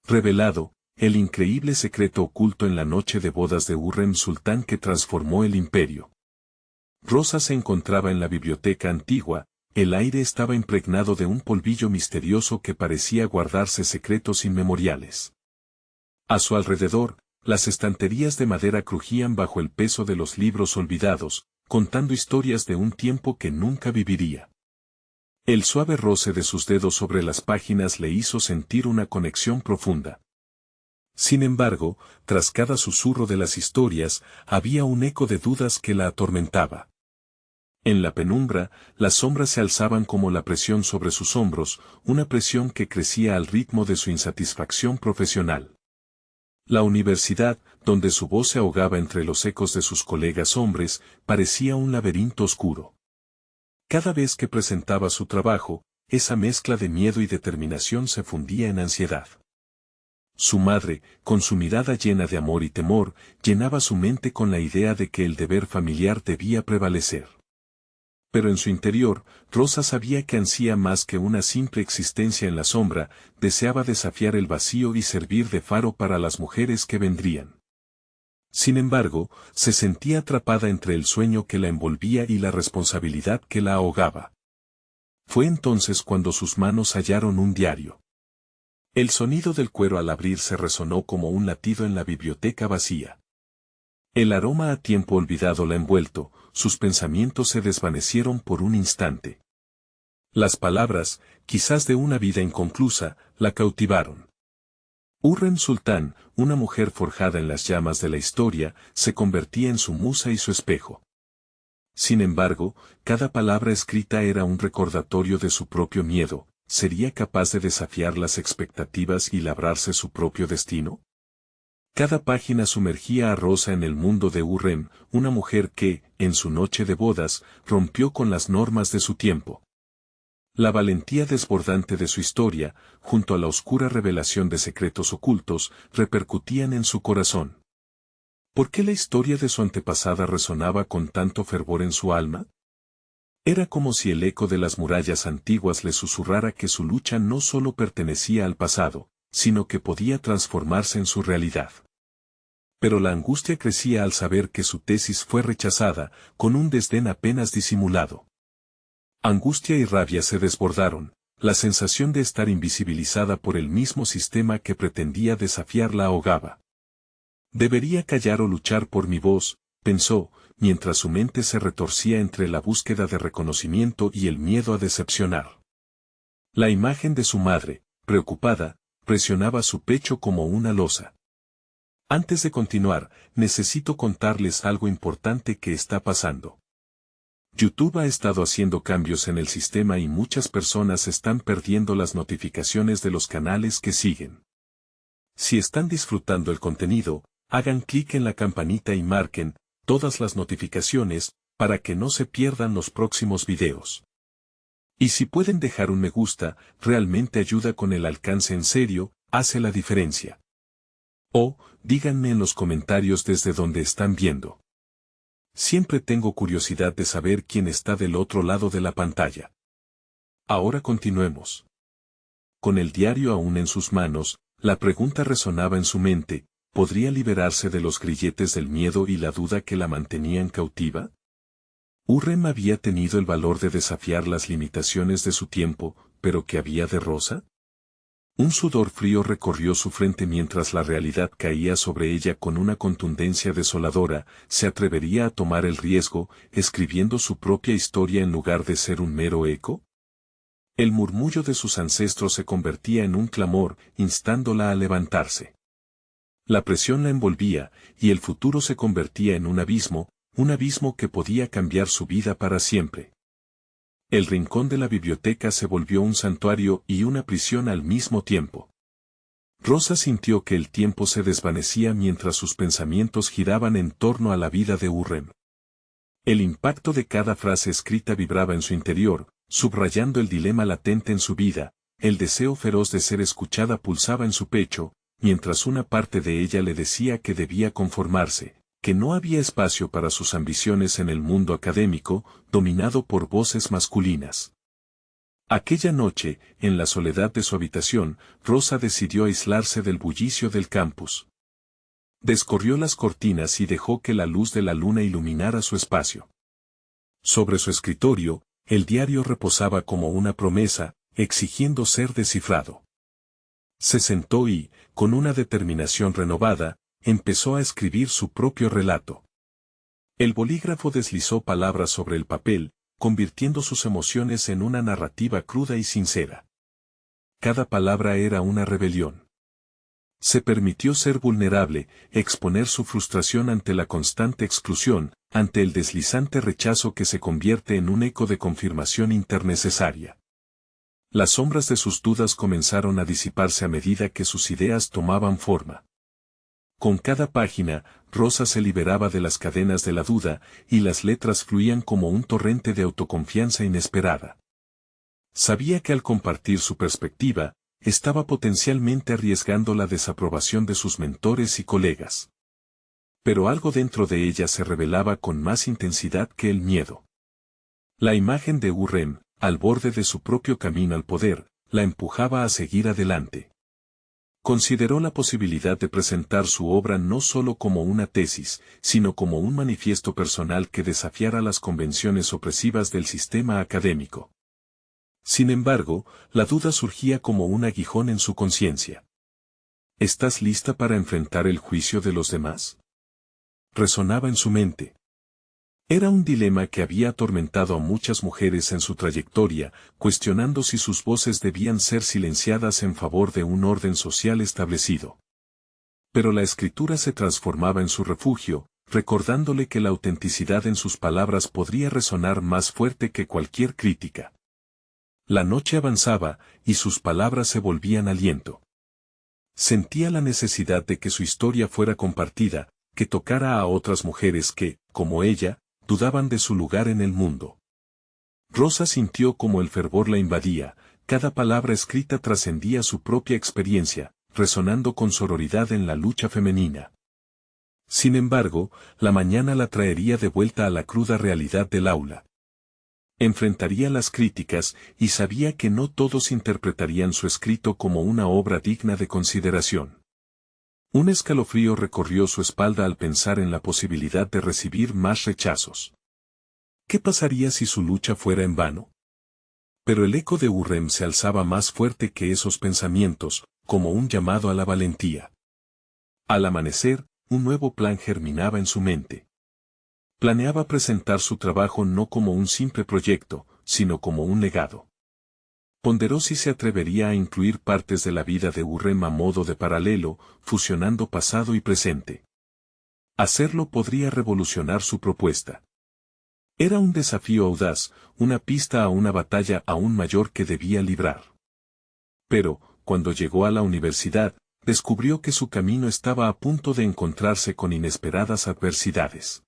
revelado, el increíble secreto oculto en la noche de bodas de Hurrem Sultán que transformó el imperio. Rosa se encontraba en la biblioteca antigua, el aire estaba impregnado de un polvillo misterioso que parecía guardarse secretos inmemoriales. A su alrededor, las estanterías de madera crujían bajo el peso de los libros olvidados, contando historias de un tiempo que nunca viviría. El suave roce de sus dedos sobre las páginas le hizo sentir una conexión profunda. Sin embargo, tras cada susurro de las historias, había un eco de dudas que la atormentaba. En la penumbra, las sombras se alzaban como la presión sobre sus hombros, una presión que crecía al ritmo de su insatisfacción profesional. La universidad, donde su voz se ahogaba entre los ecos de sus colegas hombres, parecía un laberinto oscuro. Cada vez que presentaba su trabajo, esa mezcla de miedo y determinación se fundía en ansiedad. Su madre, con su mirada llena de amor y temor, llenaba su mente con la idea de que el deber familiar debía prevalecer. Pero en su interior, Rosa sabía que ansía más que una simple existencia en la sombra, deseaba desafiar el vacío y servir de faro para las mujeres que vendrían. Sin embargo, se sentía atrapada entre el sueño que la envolvía y la responsabilidad que la ahogaba. Fue entonces cuando sus manos hallaron un diario. El sonido del cuero al abrirse resonó como un latido en la biblioteca vacía. El aroma a tiempo olvidado la envuelto, sus pensamientos se desvanecieron por un instante. Las palabras, quizás de una vida inconclusa, la cautivaron. Hurrem Sultán, una mujer forjada en las llamas de la historia, se convertía en su musa y su espejo. Sin embargo, cada palabra escrita era un recordatorio de su propio miedo. ¿Sería capaz de desafiar las expectativas y labrarse su propio destino? Cada página sumergía a Rosa en el mundo de Hurrem, una mujer que, en su noche de bodas, rompió con las normas de su tiempo. La valentía desbordante de su historia, junto a la oscura revelación de secretos ocultos, repercutían en su corazón. ¿Por qué la historia de su antepasada resonaba con tanto fervor en su alma? Era como si el eco de las murallas antiguas le susurrara que su lucha no solo pertenecía al pasado, sino que podía transformarse en su realidad. Pero la angustia crecía al saber que su tesis fue rechazada, con un desdén apenas disimulado. Angustia y rabia se desbordaron, la sensación de estar invisibilizada por el mismo sistema que pretendía desafiar la ahogaba. Debería callar o luchar por mi voz, pensó, mientras su mente se retorcía entre la búsqueda de reconocimiento y el miedo a decepcionar. La imagen de su madre, preocupada, presionaba su pecho como una losa. Antes de continuar, necesito contarles algo importante que está pasando. YouTube ha estado haciendo cambios en el sistema y muchas personas están perdiendo las notificaciones de los canales que siguen. Si están disfrutando el contenido, hagan clic en la campanita y marquen todas las notificaciones para que no se pierdan los próximos videos. Y si pueden dejar un me gusta, realmente ayuda con el alcance en serio, hace la diferencia. O, díganme en los comentarios desde donde están viendo. Siempre tengo curiosidad de saber quién está del otro lado de la pantalla. Ahora continuemos. Con el diario aún en sus manos, la pregunta resonaba en su mente, ¿podría liberarse de los grilletes del miedo y la duda que la mantenían cautiva? Hurrem había tenido el valor de desafiar las limitaciones de su tiempo, pero ¿qué había de Rosa? Un sudor frío recorrió su frente mientras la realidad caía sobre ella con una contundencia desoladora. ¿Se atrevería a tomar el riesgo, escribiendo su propia historia en lugar de ser un mero eco? El murmullo de sus ancestros se convertía en un clamor, instándola a levantarse. La presión la envolvía, y el futuro se convertía en un abismo que podía cambiar su vida para siempre. El rincón de la biblioteca se volvió un santuario y una prisión al mismo tiempo. Rosa sintió que el tiempo se desvanecía mientras sus pensamientos giraban en torno a la vida de Hurrem. El impacto de cada frase escrita vibraba en su interior, subrayando el dilema latente en su vida. El deseo feroz de ser escuchada pulsaba en su pecho, mientras una parte de ella le decía que debía conformarse, que no había espacio para sus ambiciones en el mundo académico, dominado por voces masculinas. Aquella noche, en la soledad de su habitación, Rosa decidió aislarse del bullicio del campus. Descorrió las cortinas y dejó que la luz de la luna iluminara su espacio. Sobre su escritorio, el diario reposaba como una promesa, exigiendo ser descifrado. Se sentó y, con una determinación renovada, empezó a escribir su propio relato. El bolígrafo deslizó palabras sobre el papel, convirtiendo sus emociones en una narrativa cruda y sincera. Cada palabra era una rebelión. Se permitió ser vulnerable, exponer su frustración ante la constante exclusión, ante el deslizante rechazo que se convierte en un eco de confirmación internecesaria. Las sombras de sus dudas comenzaron a disiparse a medida que sus ideas tomaban forma. Con cada página, Rosa se liberaba de las cadenas de la duda, y las letras fluían como un torrente de autoconfianza inesperada. Sabía que al compartir su perspectiva, estaba potencialmente arriesgando la desaprobación de sus mentores y colegas. Pero algo dentro de ella se revelaba con más intensidad que el miedo. La imagen de Hürrem, al borde de su propio camino al poder, la empujaba a seguir adelante. Consideró la posibilidad de presentar su obra no solo como una tesis, sino como un manifiesto personal que desafiara las convenciones opresivas del sistema académico. Sin embargo, la duda surgía como un aguijón en su conciencia. ¿Estás lista para enfrentar el juicio de los demás? Resonaba en su mente. Era un dilema que había atormentado a muchas mujeres en su trayectoria, cuestionando si sus voces debían ser silenciadas en favor de un orden social establecido. Pero la escritura se transformaba en su refugio, recordándole que la autenticidad en sus palabras podría resonar más fuerte que cualquier crítica. La noche avanzaba, y sus palabras se volvían aliento. Sentía la necesidad de que su historia fuera compartida, que tocara a otras mujeres que, como ella, dudaban de su lugar en el mundo. Rosa sintió como el fervor la invadía, cada palabra escrita trascendía su propia experiencia, resonando con sororidad en la lucha femenina. Sin embargo, la mañana la traería de vuelta a la cruda realidad del aula. Enfrentaría las críticas, y sabía que no todos interpretarían su escrito como una obra digna de consideración. Un escalofrío recorrió su espalda al pensar en la posibilidad de recibir más rechazos. ¿Qué pasaría si su lucha fuera en vano? Pero el eco de Hürrem se alzaba más fuerte que esos pensamientos, como un llamado a la valentía. Al amanecer, un nuevo plan germinaba en su mente. Planeaba presentar su trabajo no como un simple proyecto, sino como un legado. Ponderó si se atrevería a incluir partes de la vida de Hürrem a modo de paralelo, fusionando pasado y presente. Hacerlo podría revolucionar su propuesta. Era un desafío audaz, una pista a una batalla aún mayor que debía librar. Pero, cuando llegó a la universidad, descubrió que su camino estaba a punto de encontrarse con inesperadas adversidades.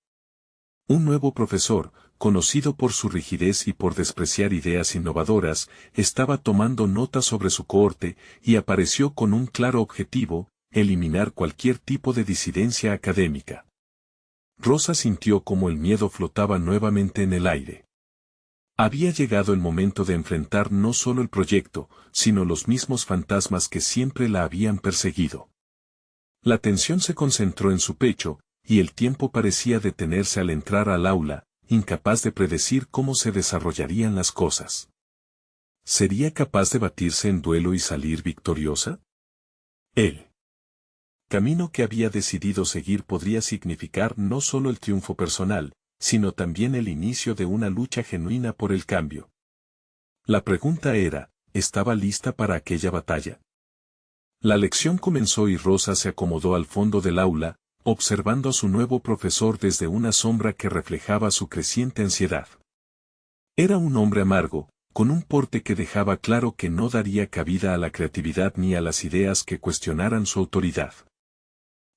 Un nuevo profesor, conocido por su rigidez y por despreciar ideas innovadoras, estaba tomando nota sobre su cohorte y apareció con un claro objetivo: eliminar cualquier tipo de disidencia académica. Rosa sintió como el miedo flotaba nuevamente en el aire. Había llegado el momento de enfrentar no solo el proyecto, sino los mismos fantasmas que siempre la habían perseguido. La tensión se concentró en su pecho, y el tiempo parecía detenerse al entrar al aula, incapaz de predecir cómo se desarrollarían las cosas. ¿Sería capaz de batirse en duelo y salir victoriosa? El camino que había decidido seguir podría significar no solo el triunfo personal, sino también el inicio de una lucha genuina por el cambio. La pregunta era, ¿estaba lista para aquella batalla? La lección comenzó y Rosa se acomodó al fondo del aula, observando a su nuevo profesor desde una sombra que reflejaba su creciente ansiedad. Era un hombre amargo, con un porte que dejaba claro que no daría cabida a la creatividad ni a las ideas que cuestionaran su autoridad.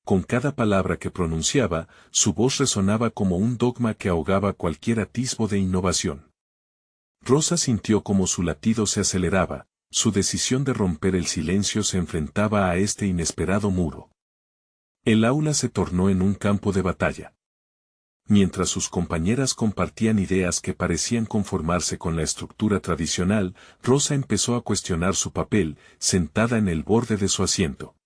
Con cada palabra que pronunciaba, su voz resonaba como un dogma que ahogaba cualquier atisbo de innovación. Rosa sintió como su latido se aceleraba, su decisión de romper el silencio se enfrentaba a este inesperado muro. El aula se tornó en un campo de batalla. Mientras sus compañeras compartían ideas que parecían conformarse con la estructura tradicional, Rosa empezó a cuestionar su papel, sentada en el borde de su asiento.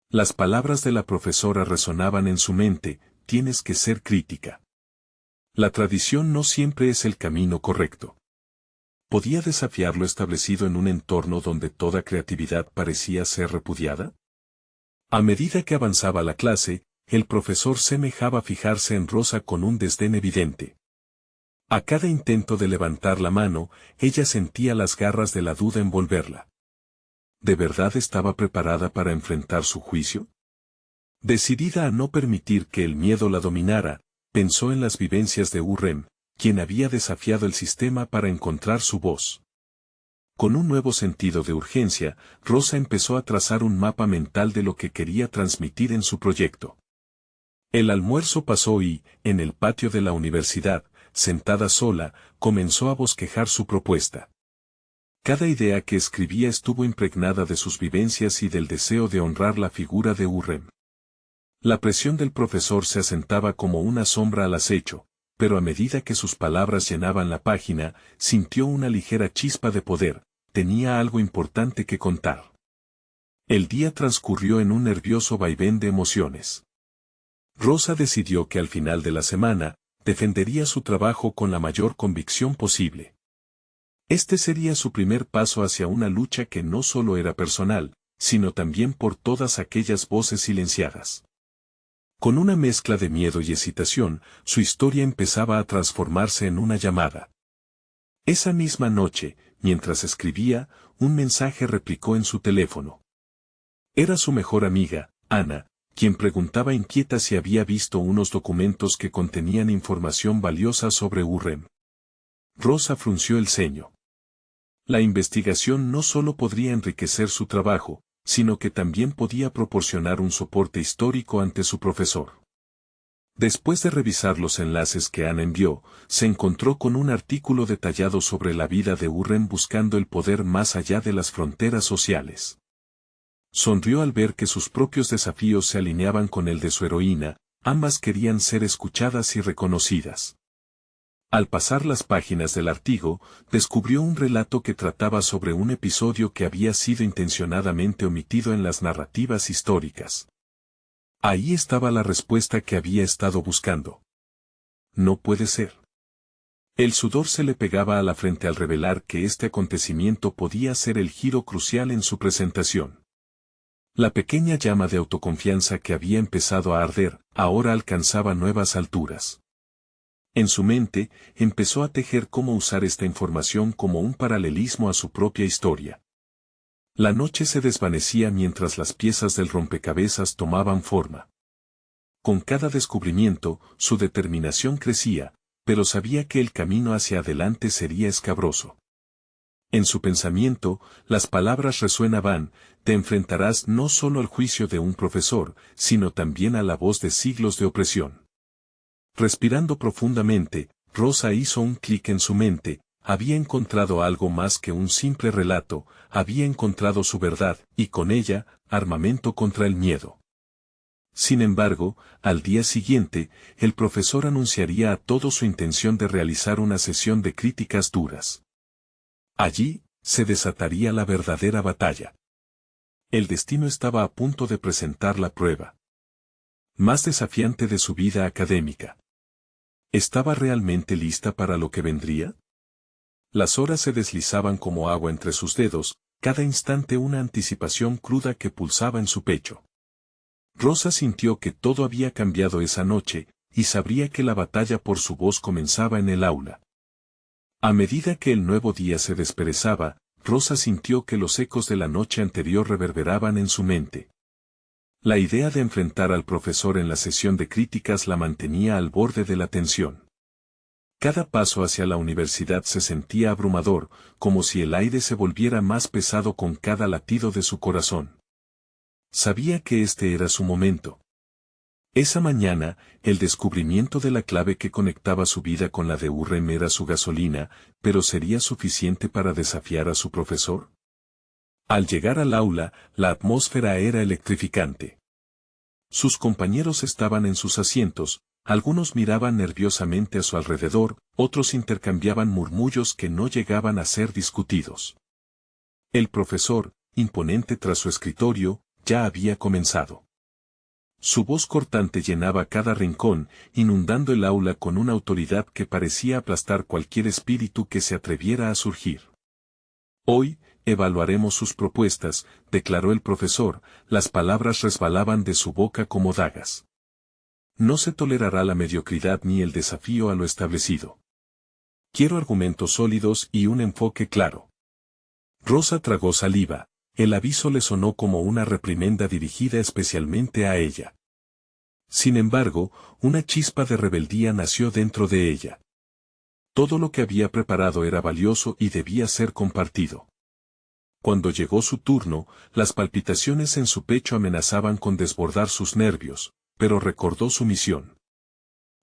Las palabras de la profesora resonaban en su mente: tienes que ser crítica. La tradición no siempre es el camino correcto. ¿Podía desafiar lo establecido en un entorno donde toda creatividad parecía ser repudiada? A medida que avanzaba la clase, el profesor semejaba fijarse en Rosa con un desdén evidente. A cada intento de levantar la mano, ella sentía las garras de la duda envolverla. ¿De verdad estaba preparada para enfrentar su juicio? Decidida a no permitir que el miedo la dominara, pensó en las vivencias de Hurrem, quien había desafiado el sistema para encontrar su voz. Con un nuevo sentido de urgencia, Rosa empezó a trazar un mapa mental de lo que quería transmitir en su proyecto. El almuerzo pasó y, en el patio de la universidad, sentada sola, comenzó a bosquejar su propuesta. Cada idea que escribía estuvo impregnada de sus vivencias y del deseo de honrar la figura de Hurrem. La presión del profesor se asentaba como una sombra al acecho, pero a medida que sus palabras llenaban la página, sintió una ligera chispa de poder: tenía algo importante que contar. El día transcurrió en un nervioso vaivén de emociones. Rosa decidió que al final de la semana, defendería su trabajo con la mayor convicción posible. Este sería su primer paso hacia una lucha que no solo era personal, sino también por todas aquellas voces silenciadas. Con una mezcla de miedo y excitación, su historia empezaba a transformarse en una llamada. Esa misma noche, mientras escribía, un mensaje replicó en su teléfono. Era su mejor amiga, Ana, quien preguntaba inquieta si había visto unos documentos que contenían información valiosa sobre Hurrem. Rosa frunció el ceño. La investigación no solo podría enriquecer su trabajo, sino que también podía proporcionar un soporte histórico ante su profesor. Después de revisar los enlaces que Ana envió, se encontró con un artículo detallado sobre la vida de Hurrem buscando el poder más allá de las fronteras sociales. Sonrió al ver que sus propios desafíos se alineaban con el de su heroína: ambas querían ser escuchadas y reconocidas. Al pasar las páginas del artículo, descubrió un relato que trataba sobre un episodio que había sido intencionadamente omitido en las narrativas históricas. Ahí estaba la respuesta que había estado buscando. No puede ser. El sudor se le pegaba a la frente al revelar que este acontecimiento podía ser el giro crucial en su presentación. La pequeña llama de autoconfianza que había empezado a arder, ahora alcanzaba nuevas alturas. En su mente, empezó a tejer cómo usar esta información como un paralelismo a su propia historia. La noche se desvanecía mientras las piezas del rompecabezas tomaban forma. Con cada descubrimiento, su determinación crecía, pero sabía que el camino hacia adelante sería escabroso. En su pensamiento, las palabras resuenaban: te enfrentarás no solo al juicio de un profesor, sino también a la voz de siglos de opresión. Respirando profundamente, Rosa hizo un clic en su mente: había encontrado algo más que un simple relato, había encontrado su verdad, y con ella, armamento contra el miedo. Sin embargo, al día siguiente, el profesor anunciaría a todos su intención de realizar una sesión de críticas duras. Allí, se desataría la verdadera batalla. El destino estaba a punto de presentar la prueba más desafiante de su vida académica. ¿Estaba realmente lista para lo que vendría? Las horas se deslizaban como agua entre sus dedos, cada instante una anticipación cruda que pulsaba en su pecho. Rosa sintió que todo había cambiado esa noche, y sabría que la batalla por su voz comenzaba en el aula. A medida que el nuevo día se desperezaba, Rosa sintió que los ecos de la noche anterior reverberaban en su mente. La idea de enfrentar al profesor en la sesión de críticas la mantenía al borde de la tensión. Cada paso hacia la universidad se sentía abrumador, como si el aire se volviera más pesado con cada latido de su corazón. Sabía que este era su momento. Esa mañana, el descubrimiento de la clave que conectaba su vida con la de Hurrem era su gasolina, pero ¿sería suficiente para desafiar a su profesor? Al llegar al aula, la atmósfera era electrificante. Sus compañeros estaban en sus asientos, Algunos miraban nerviosamente a su alrededor, otros intercambiaban murmullos que no llegaban a ser discutidos. El profesor, imponente tras su escritorio, ya había comenzado. Su voz cortante llenaba cada rincón, inundando el aula con una autoridad que parecía aplastar cualquier espíritu que se atreviera a surgir. Hoy, evaluaremos sus propuestas, declaró el profesor, las palabras resbalaban de su boca como dagas. No se tolerará la mediocridad ni el desafío a lo establecido. Quiero argumentos sólidos y un enfoque claro. Rosa tragó saliva, el aviso le sonó como una reprimenda dirigida especialmente a ella. Sin embargo, una chispa de rebeldía nació dentro de ella. Todo lo que había preparado era valioso y debía ser compartido. Cuando llegó su turno, las palpitaciones en su pecho amenazaban con desbordar sus nervios, pero recordó su misión.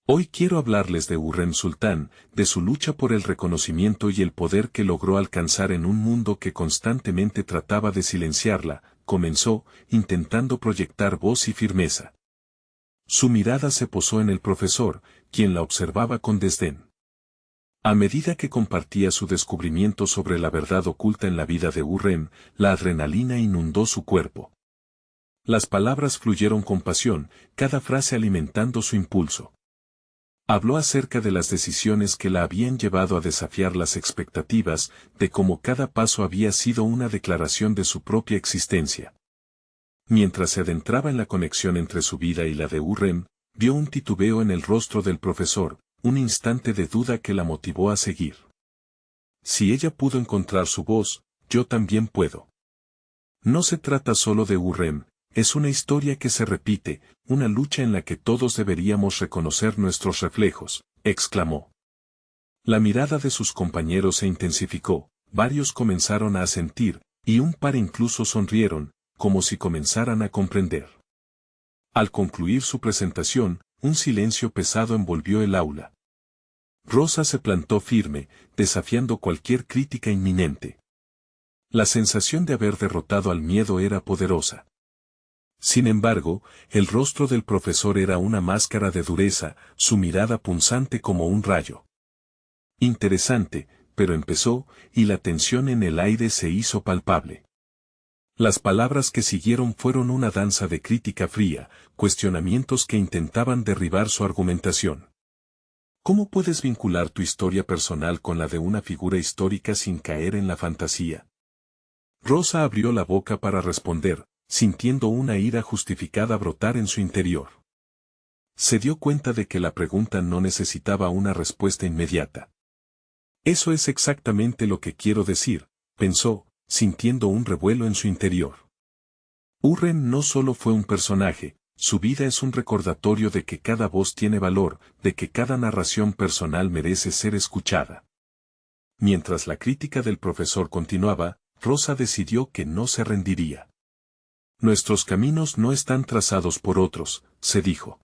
Hoy quiero hablarles de Hurrem Sultán, de su lucha por el reconocimiento y el poder que logró alcanzar en un mundo que constantemente trataba de silenciarla, comenzó, intentando proyectar voz y firmeza. Su mirada se posó en el profesor, quien la observaba con desdén. A medida que compartía su descubrimiento sobre la verdad oculta en la vida de Hurrem, la adrenalina inundó su cuerpo. Las palabras fluyeron con pasión, cada frase alimentando su impulso. Habló acerca de las decisiones que la habían llevado a desafiar las expectativas, de cómo cada paso había sido una declaración de su propia existencia. Mientras se adentraba en la conexión entre su vida y la de Hurrem, vio un titubeo en el rostro del profesor, un instante de duda que la motivó a seguir. Si ella pudo encontrar su voz, yo también puedo. No se trata solo de Hurrem, es una historia que se repite, una lucha en la que todos deberíamos reconocer nuestros reflejos, exclamó. La mirada de sus compañeros se intensificó, varios comenzaron a asentir, y un par incluso sonrieron, como si comenzaran a comprender. Al concluir su presentación, un silencio pesado envolvió el aula. Rosa se plantó firme, desafiando cualquier crítica inminente. La sensación de haber derrotado al miedo era poderosa. Sin embargo, el rostro del profesor era una máscara de dureza, su mirada punzante como un rayo. Interesante, pero empezó, y la tensión en el aire se hizo palpable. Las palabras que siguieron fueron una danza de crítica fría, cuestionamientos que intentaban derribar su argumentación. ¿Cómo puedes vincular tu historia personal con la de una figura histórica sin caer en la fantasía? Rosa abrió la boca para responder, sintiendo una ira justificada brotar en su interior. Se dio cuenta de que la pregunta no necesitaba una respuesta inmediata. Eso es exactamente lo que quiero decir, pensó, sintiendo un revuelo en su interior. Hurrem no solo fue un personaje, su vida es un recordatorio de que cada voz tiene valor, de que cada narración personal merece ser escuchada. Mientras la crítica del profesor continuaba, Rosa decidió que no se rendiría. Nuestros caminos no están trazados por otros, se dijo.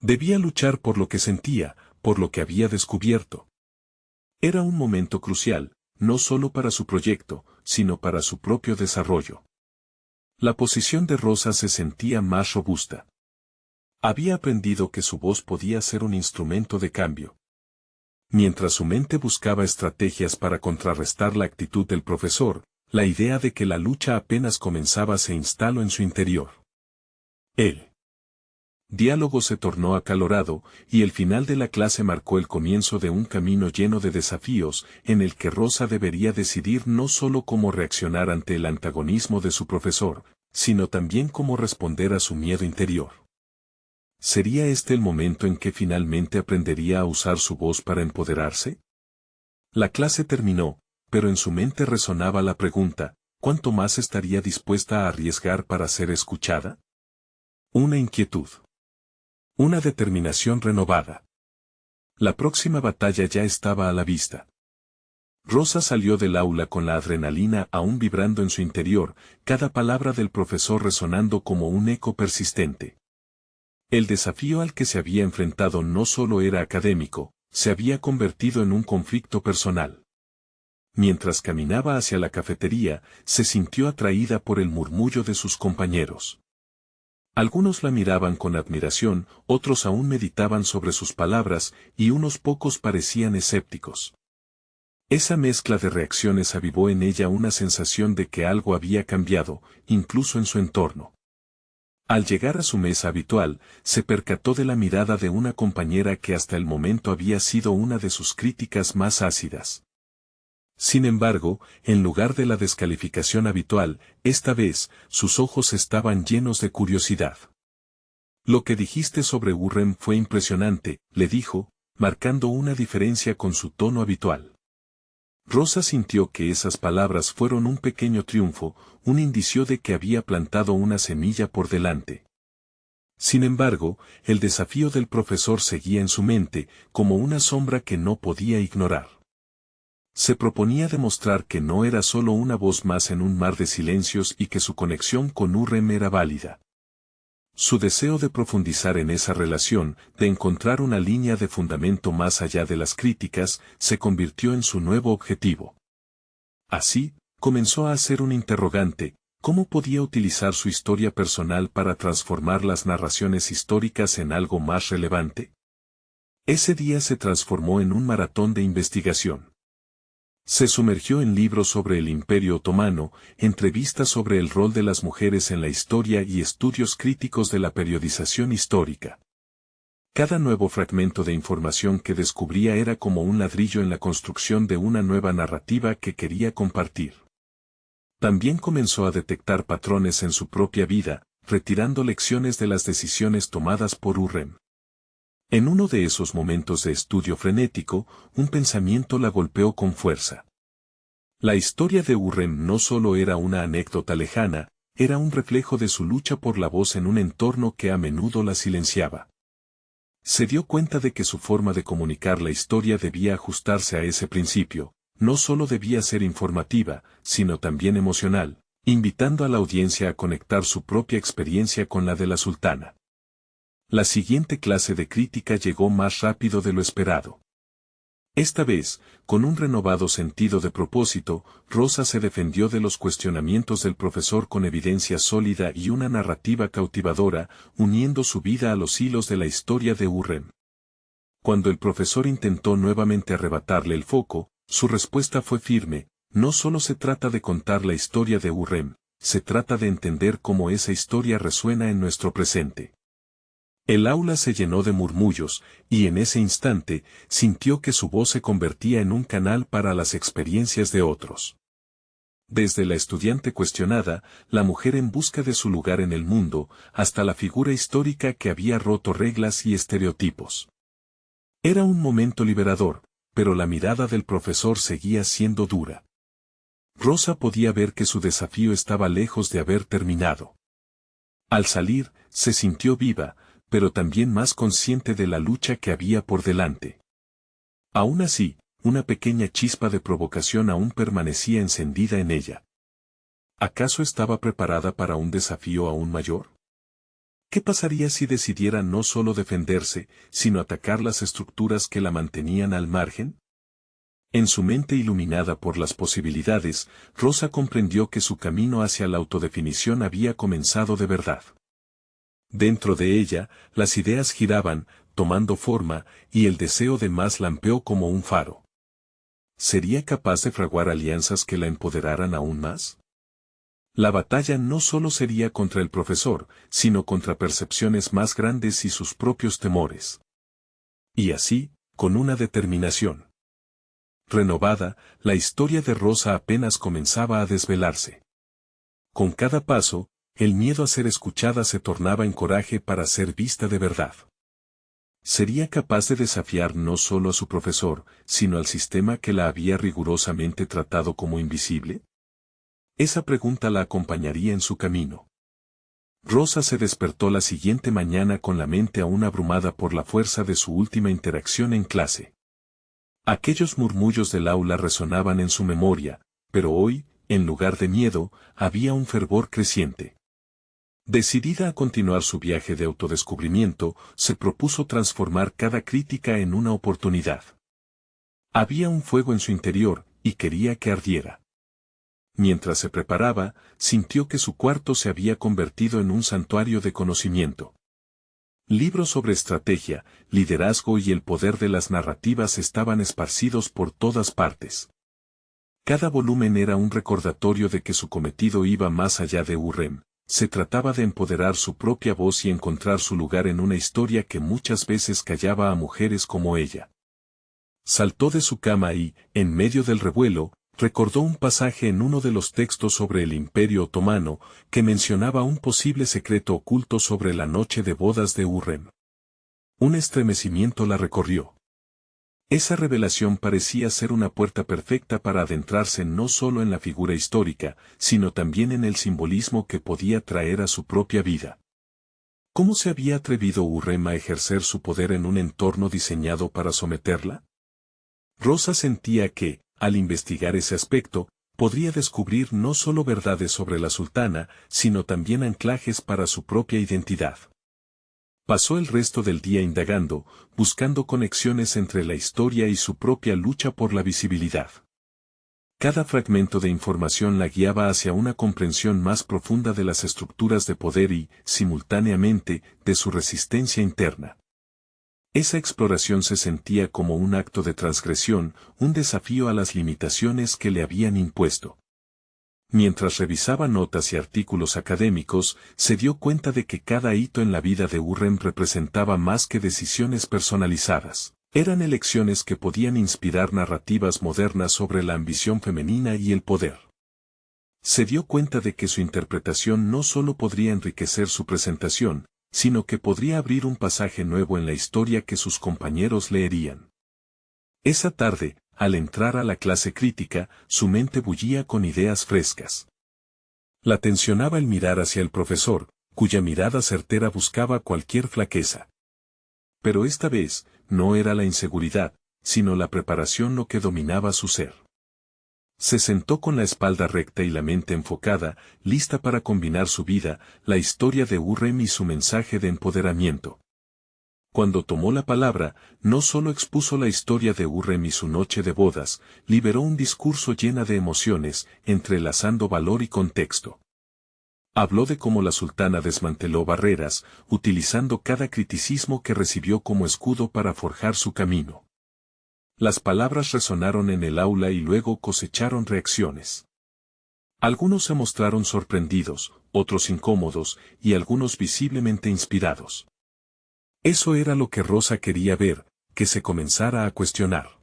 Debía luchar por lo que sentía, por lo que había descubierto. Era un momento crucial, no solo para su proyecto, sino para su propio desarrollo. La posición de Rosa se sentía más robusta. Había aprendido que su voz podía ser un instrumento de cambio. Mientras su mente buscaba estrategias para contrarrestar la actitud del profesor, la idea de que la lucha apenas comenzaba se instaló en su interior. El diálogo se tornó acalorado, y el final de la clase marcó el comienzo de un camino lleno de desafíos, en el que Rosa debería decidir no solo cómo reaccionar ante el antagonismo de su profesor, sino también cómo responder a su miedo interior. ¿Sería este el momento en que finalmente aprendería a usar su voz para empoderarse? La clase terminó, pero en su mente resonaba la pregunta, ¿cuánto más estaría dispuesta a arriesgar para ser escuchada? Una inquietud. Una determinación renovada. La próxima batalla ya estaba a la vista. Rosa salió del aula con la adrenalina aún vibrando en su interior, cada palabra del profesor resonando como un eco persistente. El desafío al que se había enfrentado no solo era académico, se había convertido en un conflicto personal. Mientras caminaba hacia la cafetería, se sintió atraída por el murmullo de sus compañeros. Algunos la miraban con admiración, otros aún meditaban sobre sus palabras, y unos pocos parecían escépticos. Esa mezcla de reacciones avivó en ella una sensación de que algo había cambiado, incluso en su entorno. Al llegar a su mesa habitual, se percató de la mirada de una compañera que hasta el momento había sido una de sus críticas más ácidas. Sin embargo, en lugar de la descalificación habitual, esta vez, sus ojos estaban llenos de curiosidad. Lo que dijiste sobre Hürrem fue impresionante, le dijo, marcando una diferencia con su tono habitual. Rosa sintió que esas palabras fueron un pequeño triunfo, un indicio de que había plantado una semilla por delante. Sin embargo, el desafío del profesor seguía en su mente, como una sombra que no podía ignorar. Se proponía demostrar que no era solo una voz más en un mar de silencios y que su conexión con Hürrem era válida. Su deseo de profundizar en esa relación, de encontrar una línea de fundamento más allá de las críticas, se convirtió en su nuevo objetivo. Así, comenzó a hacer un interrogante: ¿cómo podía utilizar su historia personal para transformar las narraciones históricas en algo más relevante? Ese día se transformó en un maratón de investigación. Se sumergió en libros sobre el Imperio Otomano, entrevistas sobre el rol de las mujeres en la historia y estudios críticos de la periodización histórica. Cada nuevo fragmento de información que descubría era como un ladrillo en la construcción de una nueva narrativa que quería compartir. También comenzó a detectar patrones en su propia vida, retirando lecciones de las decisiones tomadas por Hürrem. En uno de esos momentos de estudio frenético, un pensamiento la golpeó con fuerza. La historia de Hürrem no solo era una anécdota lejana, era un reflejo de su lucha por la voz en un entorno que a menudo la silenciaba. Se dio cuenta de que su forma de comunicar la historia debía ajustarse a ese principio, no solo debía ser informativa, sino también emocional, invitando a la audiencia a conectar su propia experiencia con la de la sultana. La siguiente clase de crítica llegó más rápido de lo esperado. Esta vez, con un renovado sentido de propósito, Rosa se defendió de los cuestionamientos del profesor con evidencia sólida y una narrativa cautivadora, uniendo su vida a los hilos de la historia de Hürrem. Cuando el profesor intentó nuevamente arrebatarle el foco, su respuesta fue firme: no solo se trata de contar la historia de Hürrem, se trata de entender cómo esa historia resuena en nuestro presente. El aula se llenó de murmullos, y en ese instante, sintió que su voz se convertía en un canal para las experiencias de otros. Desde la estudiante cuestionada, la mujer en busca de su lugar en el mundo, hasta la figura histórica que había roto reglas y estereotipos. Era un momento liberador, pero la mirada del profesor seguía siendo dura. Rosa podía ver que su desafío estaba lejos de haber terminado. Al salir, se sintió viva, pero también más consciente de la lucha que había por delante. Aún así, una pequeña chispa de provocación aún permanecía encendida en ella. ¿Acaso estaba preparada para un desafío aún mayor? ¿Qué pasaría si decidiera no solo defenderse, sino atacar las estructuras que la mantenían al margen? En su mente iluminada por las posibilidades, Rosa comprendió que su camino hacia la autodefinición había comenzado de verdad. Dentro de ella, las ideas giraban, tomando forma, y el deseo de más lampeó como un faro. ¿Sería capaz de fraguar alianzas que la empoderaran aún más? La batalla no solo sería contra el profesor, sino contra percepciones más grandes y sus propios temores. Y así, con una determinación renovada, la historia de Rosa apenas comenzaba a desvelarse. Con cada paso, el miedo a ser escuchada se tornaba en coraje para ser vista de verdad. ¿Sería capaz de desafiar no solo a su profesor, sino al sistema que la había rigurosamente tratado como invisible? Esa pregunta la acompañaría en su camino. Rosa se despertó la siguiente mañana con la mente aún abrumada por la fuerza de su última interacción en clase. Aquellos murmullos del aula resonaban en su memoria, pero hoy, en lugar de miedo, había un fervor creciente. Decidida a continuar su viaje de autodescubrimiento, se propuso transformar cada crítica en una oportunidad. Había un fuego en su interior, y quería que ardiera. Mientras se preparaba, sintió que su cuarto se había convertido en un santuario de conocimiento. Libros sobre estrategia, liderazgo y el poder de las narrativas estaban esparcidos por todas partes. Cada volumen era un recordatorio de que su cometido iba más allá de Hürrem. Se trataba de empoderar su propia voz y encontrar su lugar en una historia que muchas veces callaba a mujeres como ella. Saltó de su cama y, en medio del revuelo, recordó un pasaje en uno de los textos sobre el Imperio Otomano, que mencionaba un posible secreto oculto sobre la noche de bodas de Hürrem. Un estremecimiento la recorrió. Esa revelación parecía ser una puerta perfecta para adentrarse no solo en la figura histórica, sino también en el simbolismo que podía traer a su propia vida. ¿Cómo se había atrevido Hürrem a ejercer su poder en un entorno diseñado para someterla? Rosa sentía que, al investigar ese aspecto, podría descubrir no solo verdades sobre la sultana, sino también anclajes para su propia identidad. Pasó el resto del día indagando, buscando conexiones entre la historia y su propia lucha por la visibilidad. Cada fragmento de información la guiaba hacia una comprensión más profunda de las estructuras de poder y, simultáneamente, de su resistencia interna. Esa exploración se sentía como un acto de transgresión, un desafío a las limitaciones que le habían impuesto. Mientras revisaba notas y artículos académicos, se dio cuenta de que cada hito en la vida de Hürrem representaba más que decisiones personalizadas. Eran elecciones que podían inspirar narrativas modernas sobre la ambición femenina y el poder. Se dio cuenta de que su interpretación no solo podría enriquecer su presentación, sino que podría abrir un pasaje nuevo en la historia que sus compañeros leerían. Esa tarde, al entrar a la clase crítica, su mente bullía con ideas frescas. La tensionaba el mirar hacia el profesor, cuya mirada certera buscaba cualquier flaqueza. Pero esta vez, no era la inseguridad, sino la preparación lo que dominaba su ser. Se sentó con la espalda recta y la mente enfocada, lista para combinar su vida, la historia de Hürrem y su mensaje de empoderamiento. Cuando tomó la palabra, no solo expuso la historia de Hürrem y su noche de bodas, liberó un discurso lleno de emociones, entrelazando valor y contexto. Habló de cómo la sultana desmanteló barreras, utilizando cada criticismo que recibió como escudo para forjar su camino. Las palabras resonaron en el aula y luego cosecharon reacciones. Algunos se mostraron sorprendidos, otros incómodos, y algunos visiblemente inspirados. Eso era lo que Rosa quería ver, que se comenzara a cuestionar.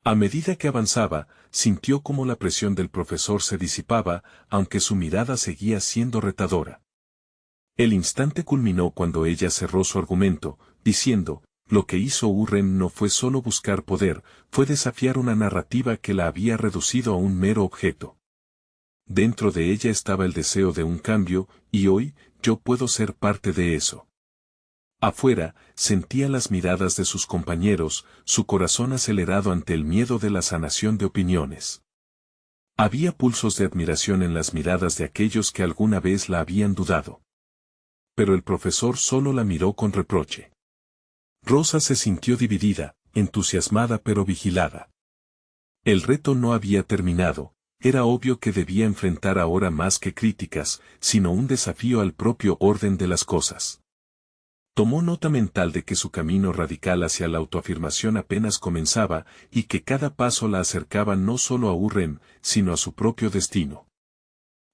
A medida que avanzaba, sintió cómo la presión del profesor se disipaba, aunque su mirada seguía siendo retadora. El instante culminó cuando ella cerró su argumento, diciendo, lo que hizo Hürrem no fue solo buscar poder, fue desafiar una narrativa que la había reducido a un mero objeto. Dentro de ella estaba el deseo de un cambio, y hoy, yo puedo ser parte de eso. Afuera, sentía las miradas de sus compañeros, su corazón acelerado ante el miedo de la sanación de opiniones. Había pulsos de admiración en las miradas de aquellos que alguna vez la habían dudado. Pero el profesor solo la miró con reproche. Rosa se sintió dividida, entusiasmada pero vigilada. El reto no había terminado, era obvio que debía enfrentar ahora más que críticas, sino un desafío al propio orden de las cosas. Tomó nota mental de que su camino radical hacia la autoafirmación apenas comenzaba, y que cada paso la acercaba no solo a Hürrem, sino a su propio destino.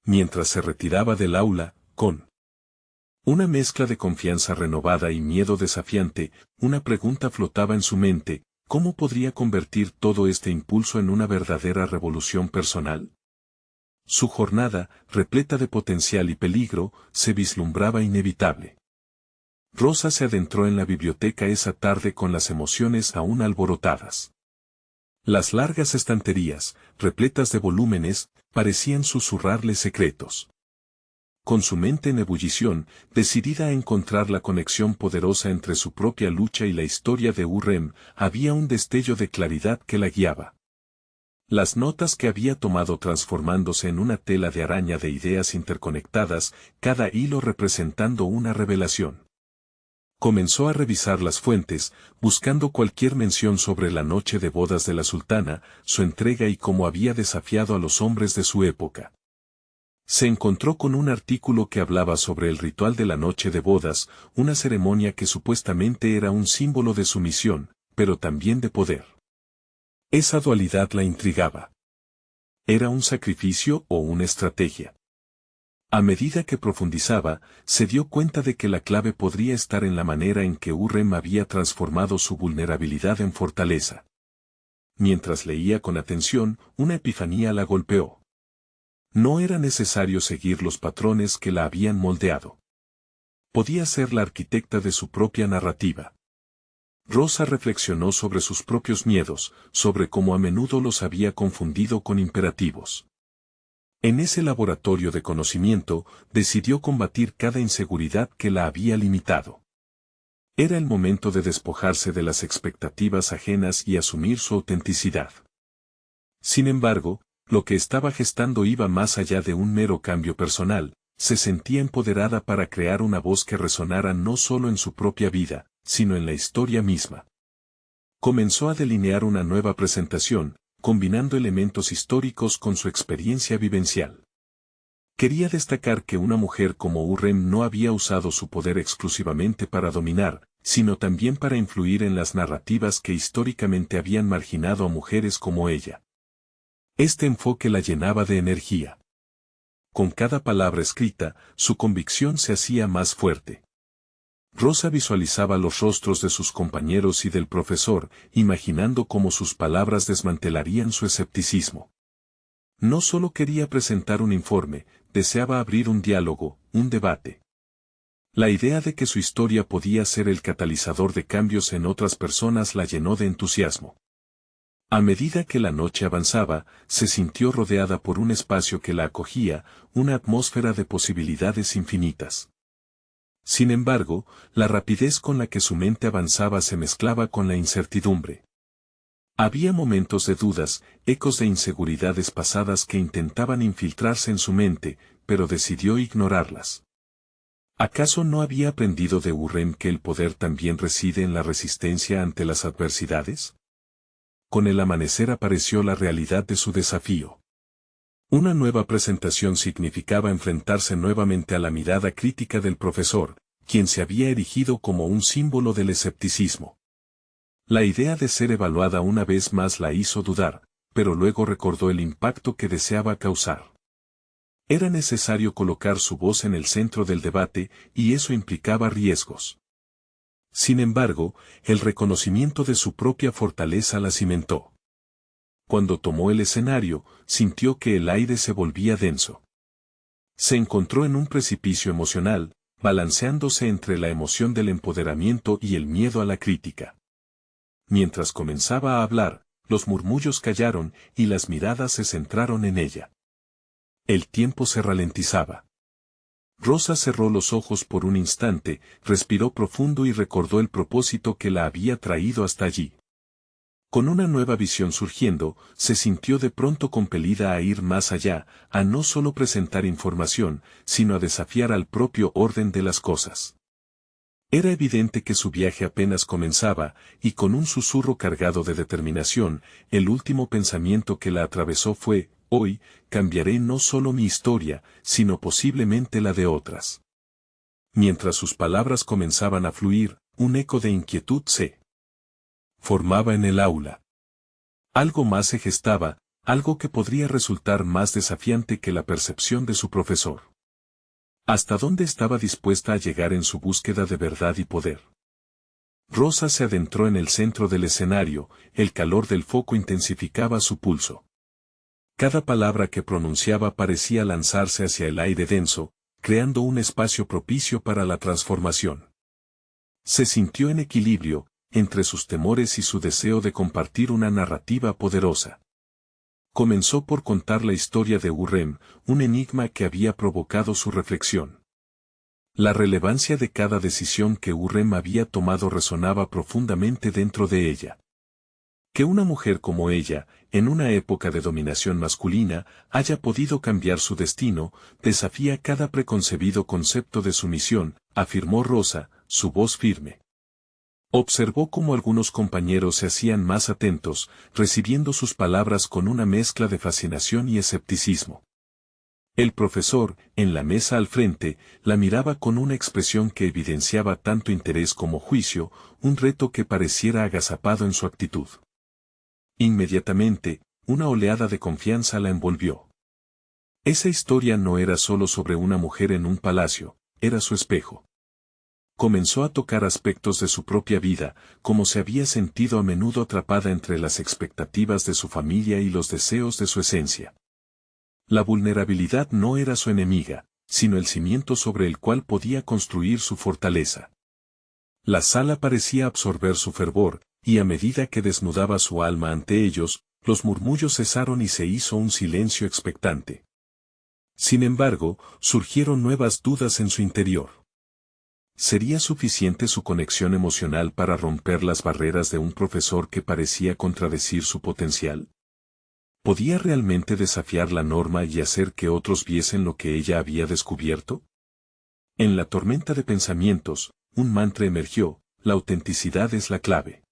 Mientras se retiraba del aula, con una mezcla de confianza renovada y miedo desafiante, una pregunta flotaba en su mente: ¿cómo podría convertir todo este impulso en una verdadera revolución personal? Su jornada, repleta de potencial y peligro, se vislumbraba inevitable. Rosa se adentró en la biblioteca esa tarde con las emociones aún alborotadas. Las largas estanterías, repletas de volúmenes, parecían susurrarle secretos. Con su mente en ebullición, decidida a encontrar la conexión poderosa entre su propia lucha y la historia de Hürrem, había un destello de claridad que la guiaba. Las notas que había tomado transformándose en una tela de araña de ideas interconectadas, cada hilo representando una revelación. Comenzó a revisar las fuentes, buscando cualquier mención sobre la noche de bodas de la sultana, su entrega y cómo había desafiado a los hombres de su época. Se encontró con un artículo que hablaba sobre el ritual de la noche de bodas, una ceremonia que supuestamente era un símbolo de sumisión, pero también de poder. Esa dualidad la intrigaba. ¿Era un sacrificio o una estrategia? A medida que profundizaba, se dio cuenta de que la clave podría estar en la manera en que Hürrem había transformado su vulnerabilidad en fortaleza. Mientras leía con atención, una epifanía la golpeó. No era necesario seguir los patrones que la habían moldeado. Podía ser la arquitecta de su propia narrativa. Rosa reflexionó sobre sus propios miedos, sobre cómo a menudo los había confundido con imperativos. En ese laboratorio de conocimiento, decidió combatir cada inseguridad que la había limitado. Era el momento de despojarse de las expectativas ajenas y asumir su autenticidad. Sin embargo, lo que estaba gestando iba más allá de un mero cambio personal, se sentía empoderada para crear una voz que resonara no solo en su propia vida, sino en la historia misma. Comenzó a delinear una nueva presentación, combinando elementos históricos con su experiencia vivencial. Quería destacar que una mujer como Hürrem no había usado su poder exclusivamente para dominar, sino también para influir en las narrativas que históricamente habían marginado a mujeres como ella. Este enfoque la llenaba de energía. Con cada palabra escrita, su convicción se hacía más fuerte. Rosa visualizaba los rostros de sus compañeros y del profesor, imaginando cómo sus palabras desmantelarían su escepticismo. No solo quería presentar un informe, deseaba abrir un diálogo, un debate. La idea de que su historia podía ser el catalizador de cambios en otras personas la llenó de entusiasmo. A medida que la noche avanzaba, se sintió rodeada por un espacio que la acogía, una atmósfera de posibilidades infinitas. Sin embargo, la rapidez con la que su mente avanzaba se mezclaba con la incertidumbre. Había momentos de dudas, ecos de inseguridades pasadas que intentaban infiltrarse en su mente, pero decidió ignorarlas. ¿Acaso no había aprendido de Hürrem que el poder también reside en la resistencia ante las adversidades? Con el amanecer apareció la realidad de su desafío. Una nueva presentación significaba enfrentarse nuevamente a la mirada crítica del profesor, quien se había erigido como un símbolo del escepticismo. La idea de ser evaluada una vez más la hizo dudar, pero luego recordó el impacto que deseaba causar. Era necesario colocar su voz en el centro del debate, y eso implicaba riesgos. Sin embargo, el reconocimiento de su propia fortaleza la cimentó. Cuando tomó el escenario, sintió que el aire se volvía denso. Se encontró en un precipicio emocional, balanceándose entre la emoción del empoderamiento y el miedo a la crítica. Mientras comenzaba a hablar, los murmullos callaron y las miradas se centraron en ella. El tiempo se ralentizaba. Rosa cerró los ojos por un instante, respiró profundo y recordó el propósito que la había traído hasta allí. Con una nueva visión surgiendo, se sintió de pronto compelida a ir más allá, a no solo presentar información, sino a desafiar al propio orden de las cosas. Era evidente que su viaje apenas comenzaba, y con un susurro cargado de determinación, el último pensamiento que la atravesó fue: hoy, cambiaré no solo mi historia, sino posiblemente la de otras. Mientras sus palabras comenzaban a fluir, un eco de inquietud se formaba en el aula. Algo más se gestaba, algo que podría resultar más desafiante que la percepción de su profesor. ¿Hasta dónde estaba dispuesta a llegar en su búsqueda de verdad y poder? Rosa se adentró en el centro del escenario, el calor del foco intensificaba su pulso. Cada palabra que pronunciaba parecía lanzarse hacia el aire denso, creando un espacio propicio para la transformación. Se sintió en equilibrio, entre sus temores y su deseo de compartir una narrativa poderosa. Comenzó por contar la historia de Hürrem, un enigma que había provocado su reflexión. La relevancia de cada decisión que Hürrem había tomado resonaba profundamente dentro de ella. Que una mujer como ella, en una época de dominación masculina, haya podido cambiar su destino, desafía cada preconcebido concepto de sumisión, afirmó Rosa, su voz firme. Observó cómo algunos compañeros se hacían más atentos, recibiendo sus palabras con una mezcla de fascinación y escepticismo. El profesor, en la mesa al frente, la miraba con una expresión que evidenciaba tanto interés como juicio, un reto que pareciera agazapado en su actitud. Inmediatamente, una oleada de confianza la envolvió. Esa historia no era solo sobre una mujer en un palacio, era su espejo. Comenzó a tocar aspectos de su propia vida, como se había sentido a menudo atrapada entre las expectativas de su familia y los deseos de su esencia. La vulnerabilidad no era su enemiga, sino el cimiento sobre el cual podía construir su fortaleza. La sala parecía absorber su fervor, y a medida que desnudaba su alma ante ellos, los murmullos cesaron y se hizo un silencio expectante. Sin embargo, surgieron nuevas dudas en su interior. ¿Sería suficiente su conexión emocional para romper las barreras de un profesor que parecía contradecir su potencial? ¿Podía realmente desafiar la norma y hacer que otros viesen lo que ella había descubierto? En la tormenta de pensamientos, un mantra emergió: la autenticidad es la clave.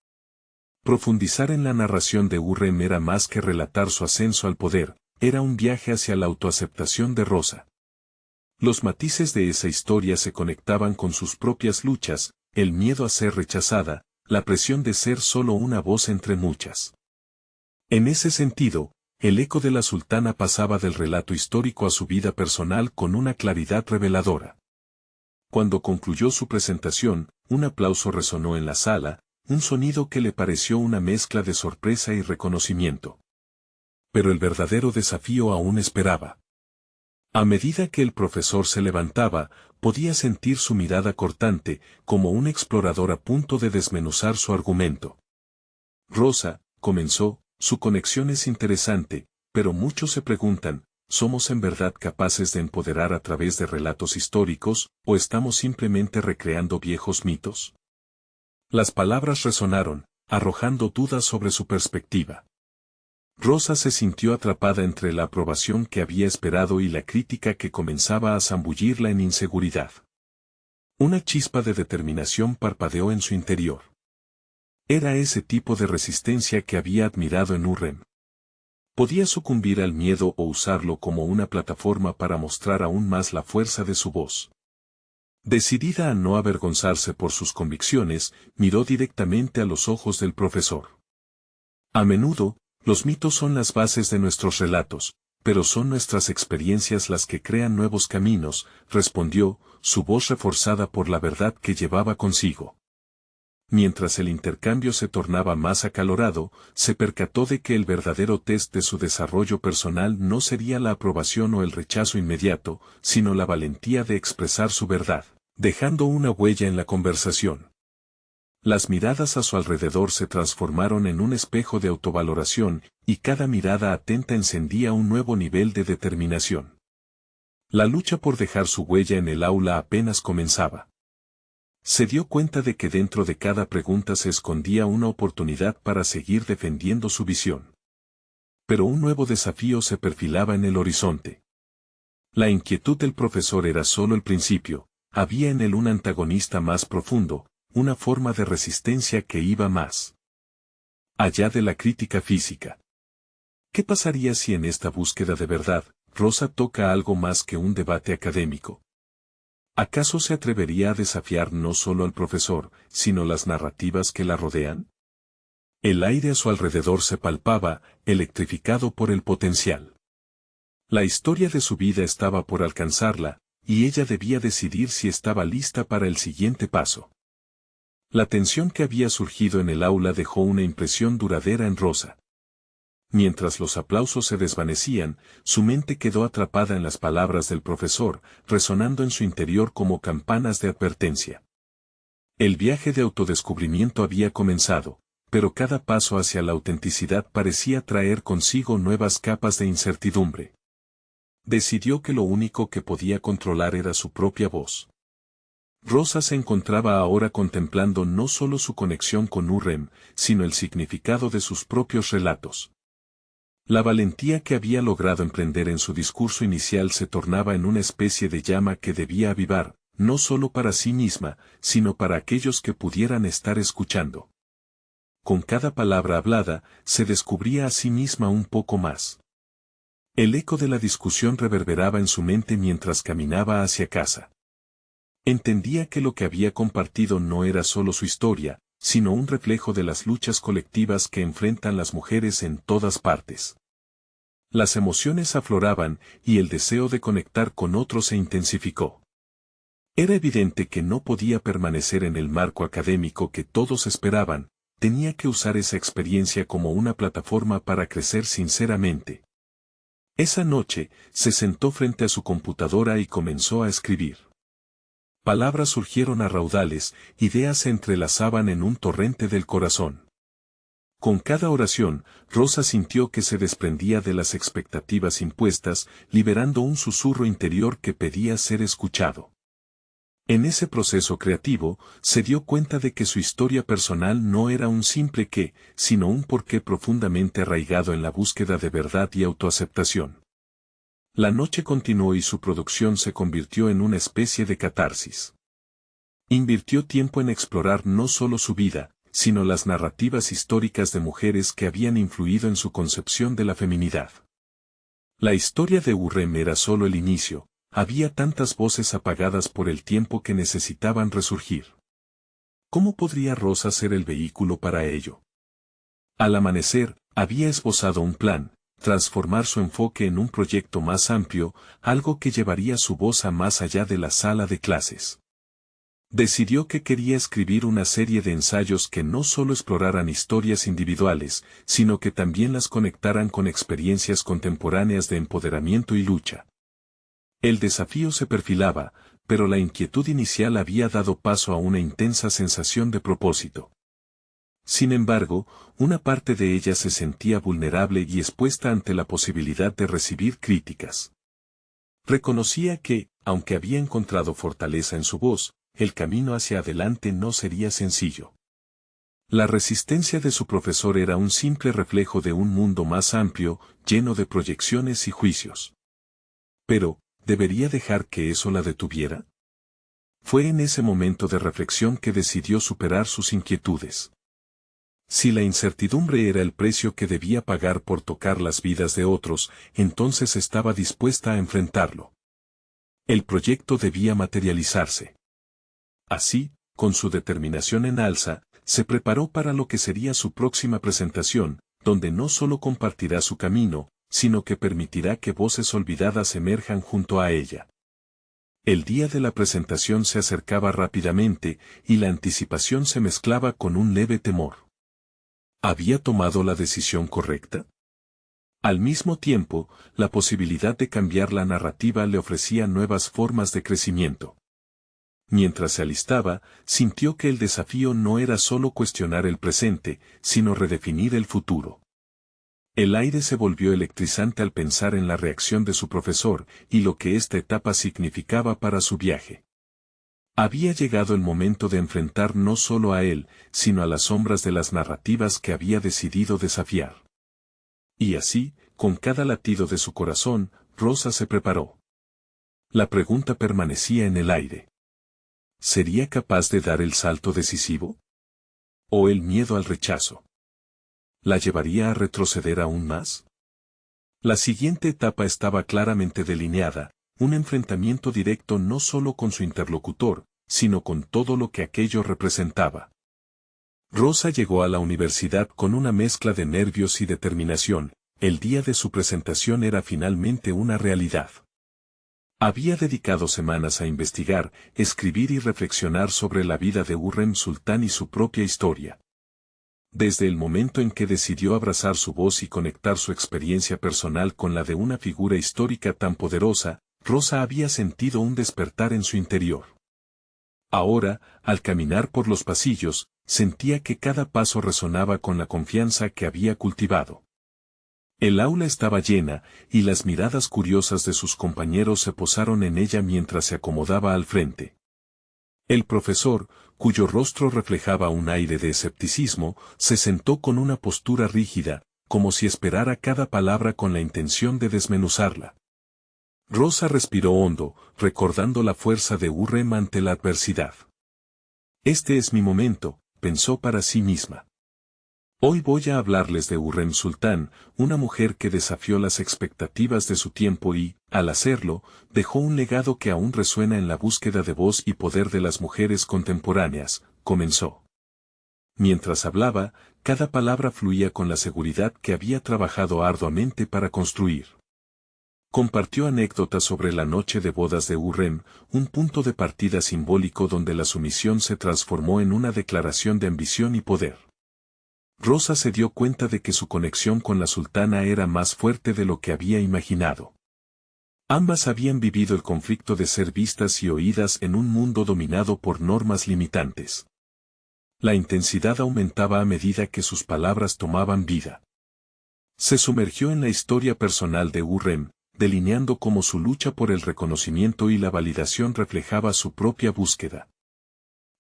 Profundizar en la narración de Hürrem era más que relatar su ascenso al poder, era un viaje hacia la autoaceptación de Rosa. Los matices de esa historia se conectaban con sus propias luchas, el miedo a ser rechazada, la presión de ser solo una voz entre muchas. En ese sentido, el eco de la sultana pasaba del relato histórico a su vida personal con una claridad reveladora. Cuando concluyó su presentación, un aplauso resonó en la sala, un sonido que le pareció una mezcla de sorpresa y reconocimiento. Pero el verdadero desafío aún esperaba. A medida que el profesor se levantaba, podía sentir su mirada cortante, como un explorador a punto de desmenuzar su argumento. Rosa, comenzó, su conexión es interesante, pero muchos se preguntan, ¿somos en verdad capaces de empoderar a través de relatos históricos, o estamos simplemente recreando viejos mitos? Las palabras resonaron, arrojando dudas sobre su perspectiva. Rosa se sintió atrapada entre la aprobación que había esperado y la crítica que comenzaba a zambullirla en inseguridad. Una chispa de determinación parpadeó en su interior. Era ese tipo de resistencia que había admirado en Hürrem. Podía sucumbir al miedo o usarlo como una plataforma para mostrar aún más la fuerza de su voz. Decidida a no avergonzarse por sus convicciones, miró directamente a los ojos del profesor. A menudo, los mitos son las bases de nuestros relatos, pero son nuestras experiencias las que crean nuevos caminos, respondió, su voz reforzada por la verdad que llevaba consigo. Mientras el intercambio se tornaba más acalorado, se percató de que el verdadero test de su desarrollo personal no sería la aprobación o el rechazo inmediato, sino la valentía de expresar su verdad, dejando una huella en la conversación. Las miradas a su alrededor se transformaron en un espejo de autovaloración, y cada mirada atenta encendía un nuevo nivel de determinación. La lucha por dejar su huella en el aula apenas comenzaba. Se dio cuenta de que dentro de cada pregunta se escondía una oportunidad para seguir defendiendo su visión. Pero un nuevo desafío se perfilaba en el horizonte. La inquietud del profesor era solo el principio, había en él un antagonista más profundo, una forma de resistencia que iba más allá de la crítica física. ¿Qué pasaría si en esta búsqueda de verdad, Rosa toca algo más que un debate académico? ¿Acaso se atrevería a desafiar no solo al profesor, sino las narrativas que la rodean? El aire a su alrededor se palpaba, electrificado por el potencial. La historia de su vida estaba por alcanzarla, y ella debía decidir si estaba lista para el siguiente paso. La tensión que había surgido en el aula dejó una impresión duradera en Rosa. Mientras los aplausos se desvanecían, su mente quedó atrapada en las palabras del profesor, resonando en su interior como campanas de advertencia. El viaje de autodescubrimiento había comenzado, pero cada paso hacia la autenticidad parecía traer consigo nuevas capas de incertidumbre. Decidió que lo único que podía controlar era su propia voz. Rosa se encontraba ahora contemplando no solo su conexión con Hürrem, sino el significado de sus propios relatos. La valentía que había logrado emprender en su discurso inicial se tornaba en una especie de llama que debía avivar, no solo para sí misma, sino para aquellos que pudieran estar escuchando. Con cada palabra hablada, se descubría a sí misma un poco más. El eco de la discusión reverberaba en su mente mientras caminaba hacia casa. Entendía que lo que había compartido no era solo su historia, sino un reflejo de las luchas colectivas que enfrentan las mujeres en todas partes. Las emociones afloraban y el deseo de conectar con otros se intensificó. Era evidente que no podía permanecer en el marco académico que todos esperaban, tenía que usar esa experiencia como una plataforma para crecer sinceramente. Esa noche, se sentó frente a su computadora y comenzó a escribir. Palabras surgieron a raudales, ideas se entrelazaban en un torrente del corazón. Con cada oración, Rosa sintió que se desprendía de las expectativas impuestas, liberando un susurro interior que pedía ser escuchado. En ese proceso creativo, se dio cuenta de que su historia personal no era un simple qué, sino un porqué profundamente arraigado en la búsqueda de verdad y autoaceptación. La noche continuó y su producción se convirtió en una especie de catarsis. Invirtió tiempo en explorar no solo su vida, sino las narrativas históricas de mujeres que habían influido en su concepción de la feminidad. La historia de Hurrem era solo el inicio. Había tantas voces apagadas por el tiempo que necesitaban resurgir. ¿Cómo podría Rosa ser el vehículo para ello? Al amanecer, había esbozado un plan, transformar su enfoque en un proyecto más amplio, algo que llevaría su voz a más allá de la sala de clases. Decidió que quería escribir una serie de ensayos que no solo exploraran historias individuales, sino que también las conectaran con experiencias contemporáneas de empoderamiento y lucha. El desafío se perfilaba, pero la inquietud inicial había dado paso a una intensa sensación de propósito. Sin embargo, una parte de ella se sentía vulnerable y expuesta ante la posibilidad de recibir críticas. Reconocía que, aunque había encontrado fortaleza en su voz, el camino hacia adelante no sería sencillo. La resistencia de su profesor era un simple reflejo de un mundo más amplio, lleno de proyecciones y juicios. Pero, ¿debería dejar que eso la detuviera? Fue en ese momento de reflexión que decidió superar sus inquietudes. Si la incertidumbre era el precio que debía pagar por tocar las vidas de otros, entonces estaba dispuesta a enfrentarlo. El proyecto debía materializarse. Así, con su determinación en alza, se preparó para lo que sería su próxima presentación, donde no solo compartirá su camino, sino que permitirá que voces olvidadas emerjan junto a ella. El día de la presentación se acercaba rápidamente, y la anticipación se mezclaba con un leve temor. ¿Había tomado la decisión correcta? Al mismo tiempo, la posibilidad de cambiar la narrativa le ofrecía nuevas formas de crecimiento. Mientras se alistaba, sintió que el desafío no era solo cuestionar el presente, sino redefinir el futuro. El aire se volvió electrizante al pensar en la reacción de su profesor y lo que esta etapa significaba para su viaje. Había llegado el momento de enfrentar no solo a él, sino a las sombras de las narrativas que había decidido desafiar. Y así, con cada latido de su corazón, Rosa se preparó. La pregunta permanecía en el aire. ¿Sería capaz de dar el salto decisivo? ¿O el miedo al rechazo la llevaría a retroceder aún más? La siguiente etapa estaba claramente delineada, un enfrentamiento directo no solo con su interlocutor, sino con todo lo que aquello representaba. Rosa llegó a la universidad con una mezcla de nervios y determinación. El día de su presentación era finalmente una realidad. Había dedicado semanas a investigar, escribir y reflexionar sobre la vida de Hurrem Sultán y su propia historia. Desde el momento en que decidió abrazar su voz y conectar su experiencia personal con la de una figura histórica tan poderosa, Rosa había sentido un despertar en su interior. Ahora, al caminar por los pasillos, sentía que cada paso resonaba con la confianza que había cultivado. El aula estaba llena, y las miradas curiosas de sus compañeros se posaron en ella mientras se acomodaba al frente. El profesor, cuyo rostro reflejaba un aire de escepticismo, se sentó con una postura rígida, como si esperara cada palabra con la intención de desmenuzarla. Rosa respiró hondo, recordando la fuerza de Hurrem ante la adversidad. Este es mi momento, pensó para sí misma. Hoy voy a hablarles de Hurrem Sultán, una mujer que desafió las expectativas de su tiempo y, al hacerlo, dejó un legado que aún resuena en la búsqueda de voz y poder de las mujeres contemporáneas, comenzó. Mientras hablaba, cada palabra fluía con la seguridad que había trabajado arduamente para construir. Compartió anécdotas sobre la noche de bodas de Hurrem, un punto de partida simbólico donde la sumisión se transformó en una declaración de ambición y poder. Rosa se dio cuenta de que su conexión con la sultana era más fuerte de lo que había imaginado. Ambas habían vivido el conflicto de ser vistas y oídas en un mundo dominado por normas limitantes. La intensidad aumentaba a medida que sus palabras tomaban vida. Se sumergió en la historia personal de Hurrem, delineando cómo su lucha por el reconocimiento y la validación reflejaba su propia búsqueda.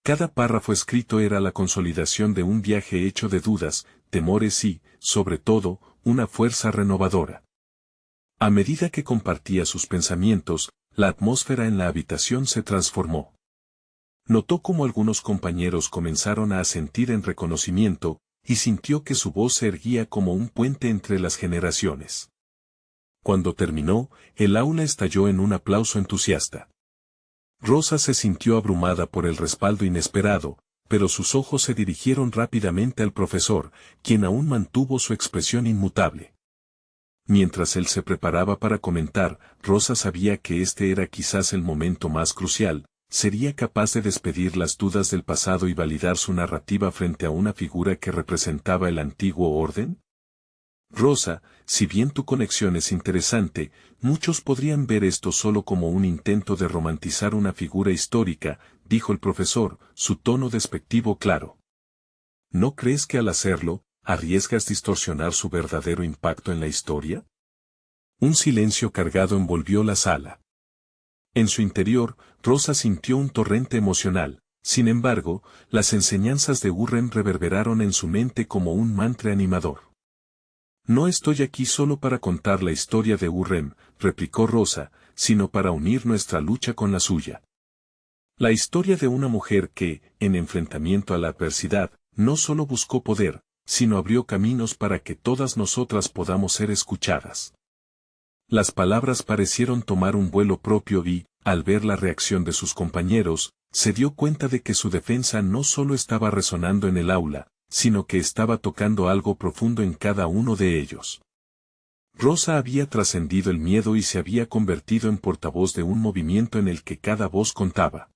Cada párrafo escrito era la consolidación de un viaje hecho de dudas, temores y, sobre todo, una fuerza renovadora. A medida que compartía sus pensamientos, la atmósfera en la habitación se transformó. Notó cómo algunos compañeros comenzaron a asentir en reconocimiento, y sintió que su voz se erguía como un puente entre las generaciones. Cuando terminó, el aula estalló en un aplauso entusiasta. Rosa se sintió abrumada por el respaldo inesperado, pero sus ojos se dirigieron rápidamente al profesor, quien aún mantuvo su expresión inmutable. Mientras él se preparaba para comentar, Rosa sabía que este era quizás el momento más crucial. ¿Sería capaz de despedir las dudas del pasado y validar su narrativa frente a una figura que representaba el antiguo orden? Rosa, si bien tu conexión es interesante, muchos podrían ver esto solo como un intento de romantizar una figura histórica, dijo el profesor, su tono despectivo claro. ¿No crees que al hacerlo, arriesgas distorsionar su verdadero impacto en la historia? Un silencio cargado envolvió la sala. En su interior, Rosa sintió un torrente emocional. Sin embargo, las enseñanzas de Hurrem reverberaron en su mente como un mantra animador. No estoy aquí solo para contar la historia de Hurrem, replicó Rosa, sino para unir nuestra lucha con la suya. La historia de una mujer que, en enfrentamiento a la adversidad, no solo buscó poder, sino abrió caminos para que todas nosotras podamos ser escuchadas. Las palabras parecieron tomar un vuelo propio y, al ver la reacción de sus compañeros, se dio cuenta de que su defensa no solo estaba resonando en el aula, sino que estaba tocando algo profundo en cada uno de ellos. Rosa había trascendido el miedo y se había convertido en portavoz de un movimiento en el que cada voz contaba.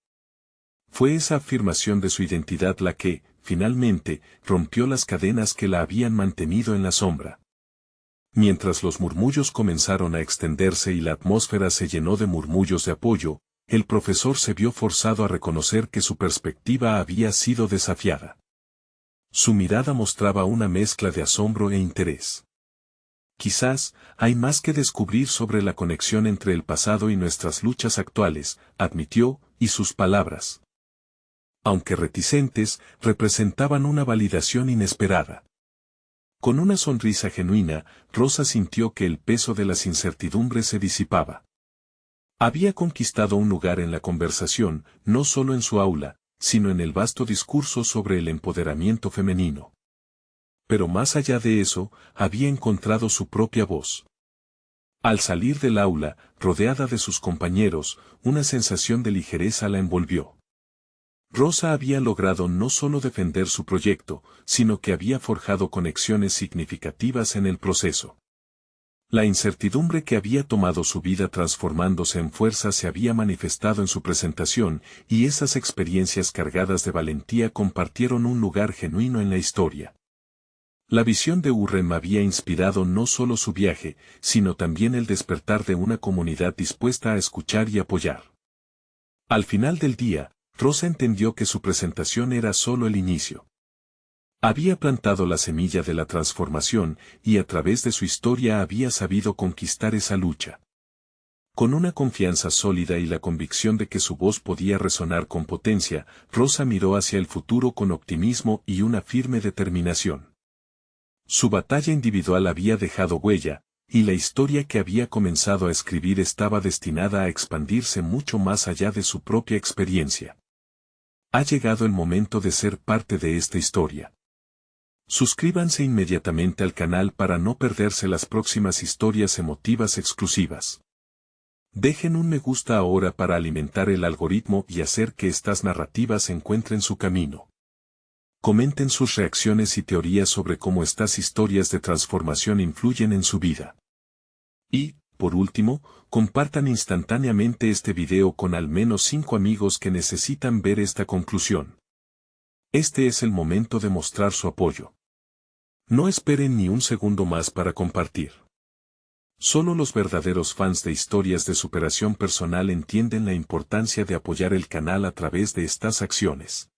Fue esa afirmación de su identidad la que, finalmente, rompió las cadenas que la habían mantenido en la sombra. Mientras los murmullos comenzaron a extenderse y la atmósfera se llenó de murmullos de apoyo, el profesor se vio forzado a reconocer que su perspectiva había sido desafiada. Su mirada mostraba una mezcla de asombro e interés. Quizás, hay más que descubrir sobre la conexión entre el pasado y nuestras luchas actuales, admitió, y sus palabras, aunque reticentes, representaban una validación inesperada. Con una sonrisa genuina, Rosa sintió que el peso de las incertidumbres se disipaba. Había conquistado un lugar en la conversación, no solo en su aula, sino en el vasto discurso sobre el empoderamiento femenino. Pero más allá de eso, había encontrado su propia voz. Al salir del aula, rodeada de sus compañeros, una sensación de ligereza la envolvió. Rosa había logrado no solo defender su proyecto, sino que había forjado conexiones significativas en el proceso. La incertidumbre que había tomado su vida transformándose en fuerza se había manifestado en su presentación, y esas experiencias cargadas de valentía compartieron un lugar genuino en la historia. La visión de Hurrem había inspirado no solo su viaje, sino también el despertar de una comunidad dispuesta a escuchar y apoyar. Al final del día, Rosa entendió que su presentación era solo el inicio. Había plantado la semilla de la transformación y a través de su historia había sabido conquistar esa lucha. Con una confianza sólida y la convicción de que su voz podía resonar con potencia, Rosa miró hacia el futuro con optimismo y una firme determinación. Su batalla individual había dejado huella, y la historia que había comenzado a escribir estaba destinada a expandirse mucho más allá de su propia experiencia. Ha llegado el momento de ser parte de esta historia. Suscríbanse inmediatamente al canal para no perderse las próximas historias emotivas exclusivas. Dejen un me gusta ahora para alimentar el algoritmo y hacer que estas narrativas encuentren su camino. Comenten sus reacciones y teorías sobre cómo estas historias de transformación influyen en su vida. Y, por último, compartan instantáneamente este video con al menos 5 amigos que necesitan ver esta conclusión. Este es el momento de mostrar su apoyo. No esperen ni un segundo más para compartir. Solo los verdaderos fans de historias de superación personal entienden la importancia de apoyar el canal a través de estas acciones.